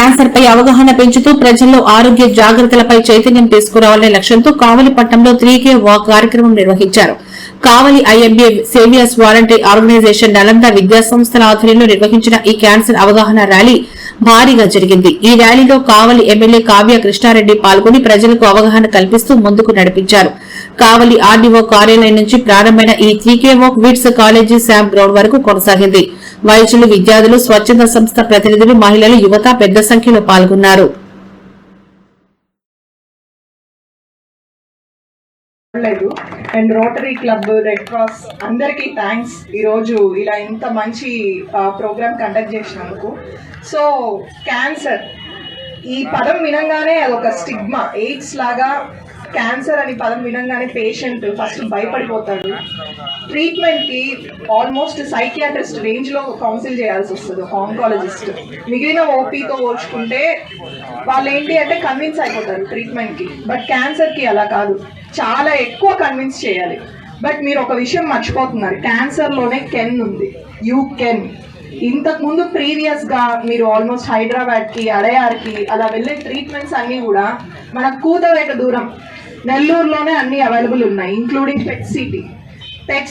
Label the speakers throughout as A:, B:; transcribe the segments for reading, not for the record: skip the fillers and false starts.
A: Cancer పై అవగాహన పెంచుతూ ప్రజల్లో ఆరోగ్య జాగ్రత్తలపై చైతన్యం తీసుకురావాలనే లక్ష్యంతో కావలి పట్టణంలో 3K వాక్ కార్యక్రమం నిర్వహించారు. Kavali IMA saviours voluntary organisation Nalanda విద్యా సంస్థల ఆధ్వర్యంలో నిర్వహించిన ఈ క్యాన్సర్ అవగాహన ర్యాలీ భారీగా జరిగింది. ఈ ర్యాలీలో కావలి ఎమ్మెల్యే కావ్య కృష్ణారెడ్డి పాల్గొని ప్రజలకు అవగాహన కల్పిస్తూ ముందుకు నడిపించారు. కావలి ఆర్డీఓ కార్యాలయం నుంచి ప్రారంభమైన ఈ 3K వాక్ విట్స్ కాలేజీ శామ్ గ్రౌండ్ వరకు కొనసాగింది. వైద్యులు, విద్యార్థులు, స్వచ్ఛంద సంస్థ ప్రతినిధులు, మహిళలు, యువత పెద్ద సంఖ్యలో పాల్గొన్నారు.
B: And rotary club, red cross అందరికీ థ్యాంక్స్ ఈరోజు ఇలా ఇంత మంచి ప్రోగ్రామ్ కండక్ట్ చేసినందుకు. సో క్యాన్సర్ ఈ పదం వినంగానే అదొక స్టిగ్మా, ఎయిడ్స్ లాగా క్యాన్సర్ అని పదం వినంగానే పేషెంట్ ఫస్ట్ భయపడిపోతాడు. ట్రీట్మెంట్కి ఆల్మోస్ట్ సైకియాట్రిస్ట్ రేంజ్లో కౌన్సిల్ చేయాల్సి వస్తుంది, ఆంకాలజిస్ట్. మిగిలిన ఓపీతో పోల్చుకుంటే వాళ్ళు ఏంటి అంటే కన్విన్స్ అయిపోతారు ట్రీట్మెంట్కి. బట్ క్యాన్సర్కి అలా కాదు, చాలా ఎక్కువ కన్విన్స్ చేయాలి. బట్ మీరు ఒక విషయం మర్చిపోతున్నారు, క్యాన్సర్లోనే కెన్ ఉంది, యూ కెన్. ఇంతకుముందు ప్రీవియస్గా మీరు ఆల్మోస్ట్ హైదరాబాద్కి, అడయార్కి అలా వెళ్ళే ట్రీట్మెంట్స్ అన్నీ కూడా మన కూతవేట దూరం నెల్లూరులోనే అన్నీ అవైలబుల్ ఉన్నాయి, ఇంక్లూడింగ్ పెట్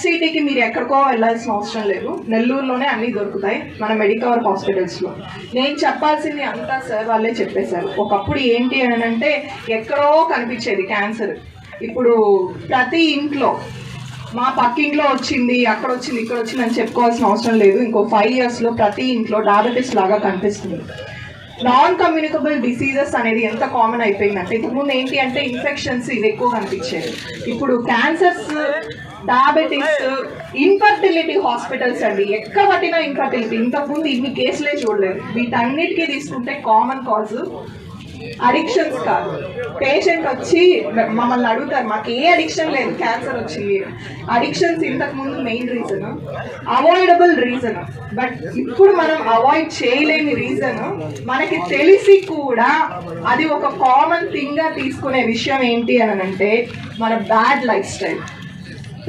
B: సిటీకి మీరు ఎక్కడికో వెళ్ళాల్సిన అవసరం లేదు, నెల్లూరులోనే అన్నీ దొరుకుతాయి మన మెడికవర్ హాస్పిటల్స్లో. నేను చెప్పాల్సింది అంతా సార్ వాళ్ళే చెప్పేశారు. ఒకప్పుడు ఏంటి అని అంటే ఎక్కడో కనిపించేది క్యాన్సర్, ఇప్పుడు ప్రతి ఇంట్లో మా పక్కింట్లో వచ్చింది, అక్కడ వచ్చింది, ఇక్కడ వచ్చింది అని చెప్పుకోవాల్సిన అవసరం లేదు. ఇంకో 5 yearsలో ప్రతి ఇంట్లో డయాబెటీస్ లాగా కనిపిస్తుంది. నాన్ కమ్యూనికబుల్ డిసీజెస్ అనేది ఎంత కామన్ అయిపోయిందంటే, ఇంతకుముందు ఏంటి అంటే ఇన్ఫెక్షన్స్ ఇది ఎక్కువ కనిపించేది. ఇప్పుడు క్యాన్సర్స్, డయాబెటీస్, ఇన్ఫర్టిలిటీ హాస్పిటల్స్ అండి, ఎక్కడ పట్టినా ఇన్ఫర్టిలిటీ. ఇంతకుముందు ఇన్ని కేసులే చూడలేదు. వీటన్నిటికీ తీసుకుంటే కామన్ కాజ్ అడిక్షన్స్ కాదు. పేషెంట్ వచ్చి మమ్మల్ని అడుగుతారు, మాకు ఏ అడిక్షన్ లేదు, క్యాన్సర్ వచ్చింది. అడిక్షన్స్ ఇంతకు ముందు main reason, avoidable reason. But ఇప్పుడు మనం అవాయిడ్ చేయలేని రీజన్, మనకి తెలిసి కూడా అది ఒక కామన్ థింగ్ గా తీసుకునే విషయం ఏంటి అని అంటే మన బ్యాడ్ లైఫ్ స్టైల్.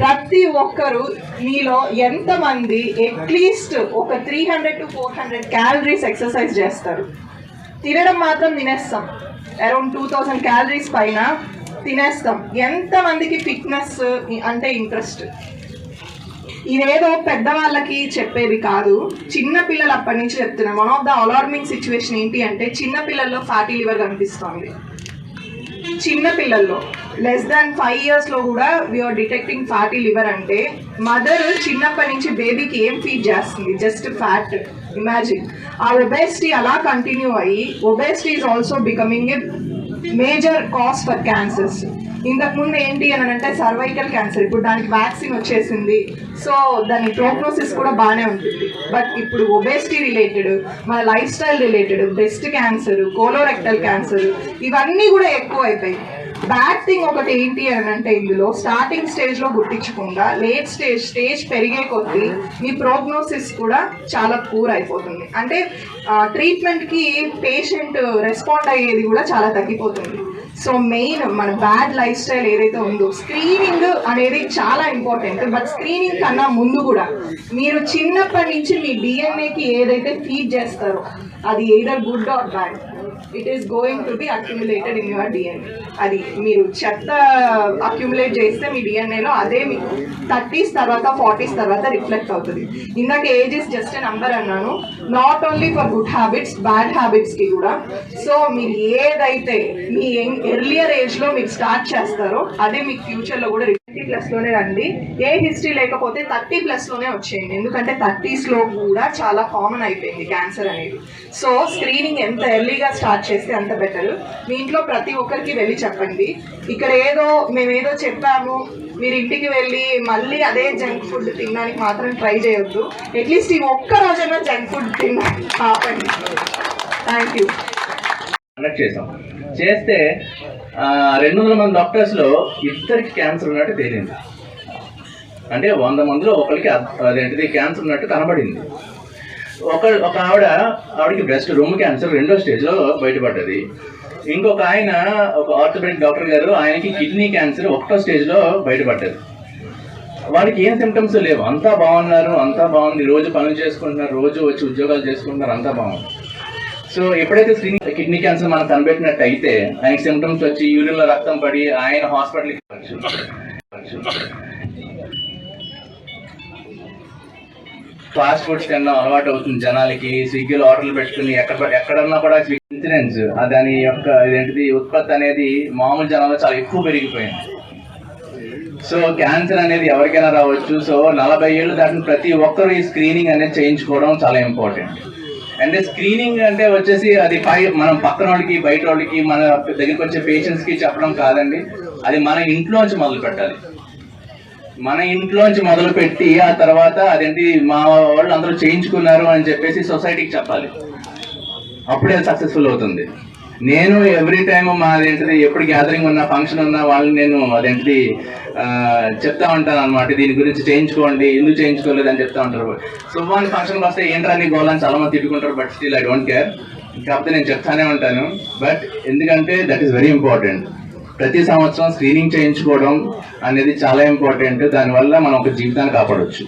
B: ప్రతి ఒక్కరు మీలో ఎంతమంది అట్లీస్ట్ ఒక 300 to 400 క్యాలరీస్ ఎక్సర్సైజ్ చేస్తారు? తినడం మాత్రం తినేస్తాం, అరౌండ్ 2000 క్యాలరీస్ పైన తినేస్తాం. ఎంతమందికి ఫిట్నెస్ అంటే ఇంట్రెస్ట్? ఇదేదో పెద్దవాళ్ళకి చెప్పేది కాదు, చిన్న పిల్లలు అప్పటి నుంచి చెప్తున్నాం. One of the alarming situation ఏంటి అంటే చిన్న పిల్లల్లో ఫ్యాటీ లివర్ కనిపిస్తుంది. చిన్న పిల్లల్లో less than 5 yearsలో కూడా వీఆర్ డిటెక్టింగ్ ఫ్యాటీ లివర్. అంటే మదర్ చిన్నప్పటి నుంచి బేబీకి ఏం ఫీడ్ చేస్తుంది? Just fat. ఇమాజిన్. ఆ ఒబేసిటీ అలా కంటిన్యూ అయ్యి, obesity is also becoming a major cause for cancers. ఇంతకుముందు ఏంటి అని అంటే సర్వైకల్ క్యాన్సర్, ఇప్పుడు దానికి వ్యాక్సిన్ వచ్చేసింది, సో దాని ప్రోగ్నోసిస్ కూడా బాగానే ఉంటుంది. బట్ ఇప్పుడు ఒబేసిటీ రిలేటెడ్, మన life style related breast cancer, colorectal cancer ఇవన్నీ కూడా ఎక్కువ అయిపోయి. బ్యాడ్ థింగ్ ఒకటి ఏంటి అని అంటే ఇందులో స్టార్టింగ్ స్టేజ్లో గుర్తించకుండా లేట్ స్టేజ్ పెరిగే కొద్దీ మీ ప్రోగ్నోసిస్ కూడా చాలా పూర్ అయిపోతుంది. అంటే ట్రీట్మెంట్కి పేషెంట్ రెస్పాండ్ అయ్యేది కూడా చాలా తగ్గిపోతుంది. సో మెయిన్ మన బ్యాడ్ లైఫ్ స్టైల్ ఏదైతే ఉందో, స్క్రీనింగ్ అనేది చాలా ఇంపార్టెంట్. బట్ స్క్రీనింగ్ కన్నా ముందు కూడా మీరు చిన్నప్పటి నుంచి మీ డిఎన్ఏకి ఏదైతే ఫీడ్ చేస్తారో అది either good or bad, it is going to be accumulated in your DNA. అది మీరు చెత్త అక్యుములేట్ చేస్తే మీ డిఎన్ఏలో అదే మీకు 30s తర్వాత 40s తర్వాత రిఫ్లెక్ట్ అవుతుంది. ఇందాక age is just a number అన్నాను, not only for good habits, bad హ్యాబిట్స్కి కూడా. సో మీరు ఏదైతే మీ ఎర్లియర్ ఏజ్లో మీరు స్టార్ట్ చేస్తారో అదే మీకు ఫ్యూచర్లో కూడా 30+లోనే రండి. ఏ హిస్టరీ లేకపోతే 30+లోనే వచ్చేయండి, ఎందుకంటే 30sలో కూడా చాలా కామన్ అయిపోయింది క్యాన్సర్ అనేది. సో స్క్రీనింగ్ ఎంత ఎర్లీగా స్టార్ట్ చేస్తే అంత బెటర్. మీ ఇంట్లో ప్రతి ఒక్కరికి వెళ్ళి చెప్పండి. ఇక్కడ మేమేదో చెప్పాము, మీరు ఇంటికి వెళ్ళి మళ్ళీ అదే జంక్ ఫుడ్ తినడానికి మాత్రం ట్రై చేయొద్దు. అట్లీస్ట్ ఈ ఒక్క రోజైనా జంక్ ఫుడ్ తినడానికి ఆపండి. Thank you.
C: చేస్తే 200 మంది డాక్టర్స్లో 2 క్యాన్సర్ ఉన్నట్టు తేలింది. అంటే 100 మందిలో ఒకరికి అదేంటిది క్యాన్సర్ ఉన్నట్టు కనబడింది. ఒక ఆవిడకి బ్రెస్ట్ రొమ్ము క్యాన్సర్ 2వ స్టేజ్లో బయటపడ్డది. ఇంకొక ఆయన, ఒక ఆర్థోపెడిక్ డాక్టర్ గారు, ఆయనకి కిడ్నీ క్యాన్సర్ 1వ స్టేజ్లో బయటపడ్డది. వాడికి ఏం సిమ్టమ్స్ లేవు, అంతా బాగున్నారు, అంతా బాగుంది, రోజు పనులు చేసుకుంటున్నారు, రోజు వచ్చి ఉద్యోగాలు చేసుకుంటున్నారు, అంతా బాగుంది. సో ఎప్పుడైతే స్క్రీనింగ్ కిడ్నీ క్యాన్సర్ మనం కనిపెట్టినట్టు అయితే ఆయనకి సిమ్టమ్స్ వచ్చి యూరిన్ లో రక్తం పడి ఆయన హాస్పిటల్కి ఫాస్ట్ ఫుడ్స్ తినడం అలవాటు అవుతుంది జనాలకి. స్విగ్గీలో ఆర్డర్లు పెట్టుకుని ఎక్కడన్నా కూడా ఇన్సిడెన్స్ దాని యొక్క ఇదేంటిది ఉత్పత్తి అనేది మామూలు జనాల్లో చాలా ఎక్కువ పెరిగిపోయింది. సో క్యాన్సర్ అనేది ఎవరికైనా రావచ్చు. సో 40 ఏళ్ళు దాటిన ప్రతి ఒక్కరు ఈ స్క్రీనింగ్ అనేది చేయించుకోవడం చాలా ఇంపార్టెంట్. అంటే స్క్రీనింగ్ అంటే వచ్చేసి అది మనం పక్కన వాళ్ళకి బయట వాళ్ళకి మన దగ్గరికి వచ్చే పేషెంట్స్ కి చెప్పడం కాదండి, అది మన ఇంట్లోంచి మొదలు పెట్టాలి. మన ఇంట్లోంచి మొదలు పెట్టి ఆ తర్వాత అదేంటి మా వాళ్ళు అందరూ చేయించుకున్నారు అని చెప్పేసి సొసైటీకి చెప్పాలి. అప్పుడే సక్సెస్ఫుల్ అవుతుంది. నేను ఎవ్రీ టైమ్ మాదేంటిది ఎప్పుడు గ్యాదరింగ్ ఉన్నా ఫంక్షన్ ఉన్నా వాళ్ళని నేను అదేంటిది చెప్తా ఉంటాను అనమాట, దీని గురించి చేయించుకోండి, ఎందుకు చేయించుకోలేదు అని చెప్తా ఉంటారు. శుభాన్ని ఫంక్షన్కి వస్తే ఏంట్రా నీ గోల్ చాలా మంది తిట్టుకుంటారు, but still I don't care. కాకపోతే నేను చెప్తానే ఉంటాను. బట్ ఎందుకంటే దట్ ఈస్ వెరీ ఇంపార్టెంట్. ప్రతి సంవత్సరం స్క్రీనింగ్ చేయించుకోవడం అనేది చాలా ఇంపార్టెంట్. దానివల్ల మనం ఒక జీవితాన్ని కాపాడవచ్చు.